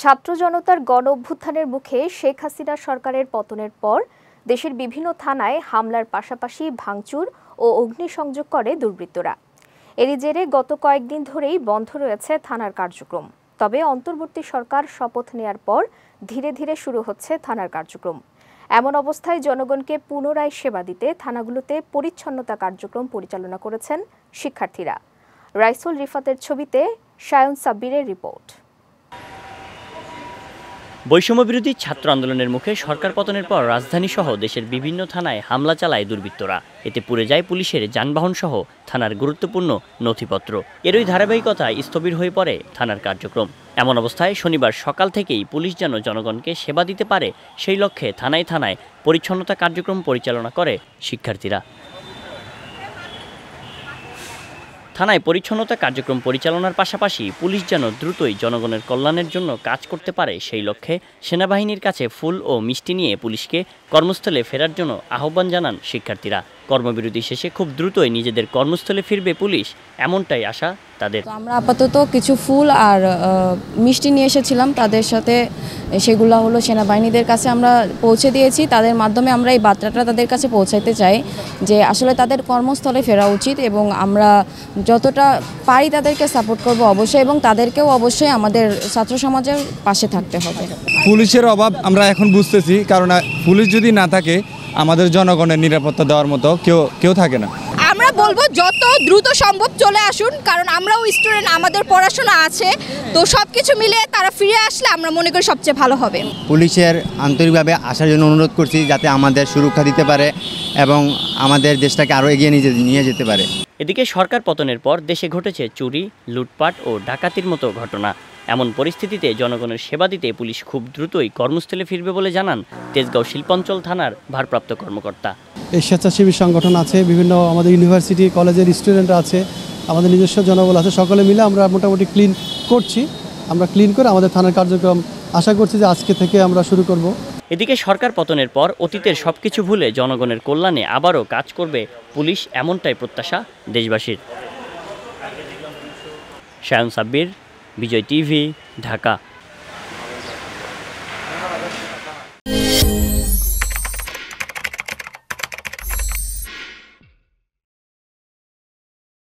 ছাত্র জনতার গণ অভ্যুত্থানের মুখে শেখ হাসিনা সরকারের পতনের পর দেশের বিভিন্ন থানায় হামলার পাশাপাশি ভাঙচুর ও অগ্নিসংযোগ করে দুর্বৃত্তরা। এরই জেরে গত কয়েকদিন ধরেই বন্ধ রয়েছে থানার কার্যক্রম। তবে অন্তর্বর্তী সরকার শপথ নেয়ার পর ধীরে ধীরে শুরু হচ্ছে থানার কার্যক্রম। এমন অবস্থায় জনগণকে পুনরায় সেবা দিতে থানাগুলোতে পরিচ্ছন্নতা কার্যক্রম পরিচালনা করেছেন শিক্ষার্থীরা। রাইসুল রিফাতের ছবিতে সায়ন সাব্বিরের রিপোর্ট। বৈষম্যবিরোধী ছাত্র আন্দোলনের মুখে সরকার পতনের পর রাজধানী সহ দেশের বিভিন্ন থানায় হামলা চালায় দুর্বৃত্তরা। এতে পুড়ে যায় পুলিশের যানবাহন সহ থানার গুরুত্বপূর্ণ নথিপত্র। এরই ধারাবাহিকতায় স্থবির হয়ে পড়ে থানার কার্যক্রম। এমন অবস্থায় শনিবার সকাল থেকেই পুলিশ যেন জনগণকে সেবা দিতে পারে সেই লক্ষ্যে থানায় থানায় পরিচ্ছন্নতা কার্যক্রম পরিচালনা করে শিক্ষার্থীরা। থানায় পরিচ্ছন্নতা কার্যক্রম পরিচালনার পাশাপাশি পুলিশ যেন দ্রুতই জনগণের কল্যাণের জন্য কাজ করতে পারে সেই লক্ষ্যে সেনাবাহিনীর কাছে ফুল ও মিষ্টি নিয়ে পুলিশকে কর্মস্থলে ফেরার জন্য আহ্বান জানান শিক্ষার্থীরা। কর্মবিরতি শেষে খুব দ্রুতই নিজেদের কর্মস্থলে ফিরবে পুলিশ, এমনটাই আশা তাদের। আমরা আপাতত কিছু ফুল আর মিষ্টি নিয়ে এসেছিলাম তাদের সাথে, সেগুলো হলো সেনাবাহিনীদের কাছে আমরা পৌঁছে দিয়েছি। তাদের মাধ্যমে আমরা এই বার্তাটা তাদের কাছে পৌঁছাতে চাই যে আসলে তাদের কর্মস্থলে ফেরা উচিত এবং আমরা যতটা পারি তাদেরকে সাপোর্ট করব অবশ্যই, এবং তাদেরকেও অবশ্যই আমাদের ছাত্র সমাজের পাশে থাকতে হবে। পুলিশের অভাব আমরা এখন বুঝতেছি, কারণ পুলিশ যদি না থাকে আমাদের জনগণের নিরাপত্তা দেওয়ার মতো কেউ থাকে না। আমরা বলবো যত দ্রুত সম্ভব চলে আসুন, কারণ আমরাও স্টুডেন্ট, আমাদের পড়াশোনা আছে, তো সব কিছু মিলে তারা ফিরে আসলে আমরা মনে করি সবচেয়ে ভালো হবে। পুলিশের আন্তরিকভাবে আসার জন্য অনুরোধ করছি, যাতে আমাদের সুরক্ষা দিতে পারে এবং আমাদের দেশটাকে আরও এগিয়ে নিয়ে যেতে পারে। এদিকে সরকার পতনের পর দেশে ঘটেছে চুরি, লুটপাট ও ডাকাতির মতো ঘটনা। এমন পরিস্থিতিতে জনগণের সেবা দিতে পুলিশ খুব দ্রুতই কর্মস্থলে ফিরবে বলে জানান তেজগাঁও শিল্পাঞ্চল থানার ভারপ্রাপ্ত কর্মকর্তা। এই স্বেচ্ছাসেবী সংগঠন আছে, বিভিন্ন আমাদের ইউনিভার্সিটি কলেজের স্টুডেন্টরা আছে, আমাদের নিজস্ব জনবল আছে, সকলে মিলে আমরা মোটামুটি ক্লিন করছি। আমরা ক্লিন করে আমাদের থানার কার্যক্রম আশা করছি যে আজকে থেকে আমরা শুরু করব। এদিকে সরকার পতনের পর অতীতের সবকিছু ভুলে জনগণের কল্যাণে আবারও কাজ করবে পুলিশ, এমনটাই প্রত্যাশা দেশবাসীর। সায়ন সাব্বির, বিজয় টিভি, ঢাকা।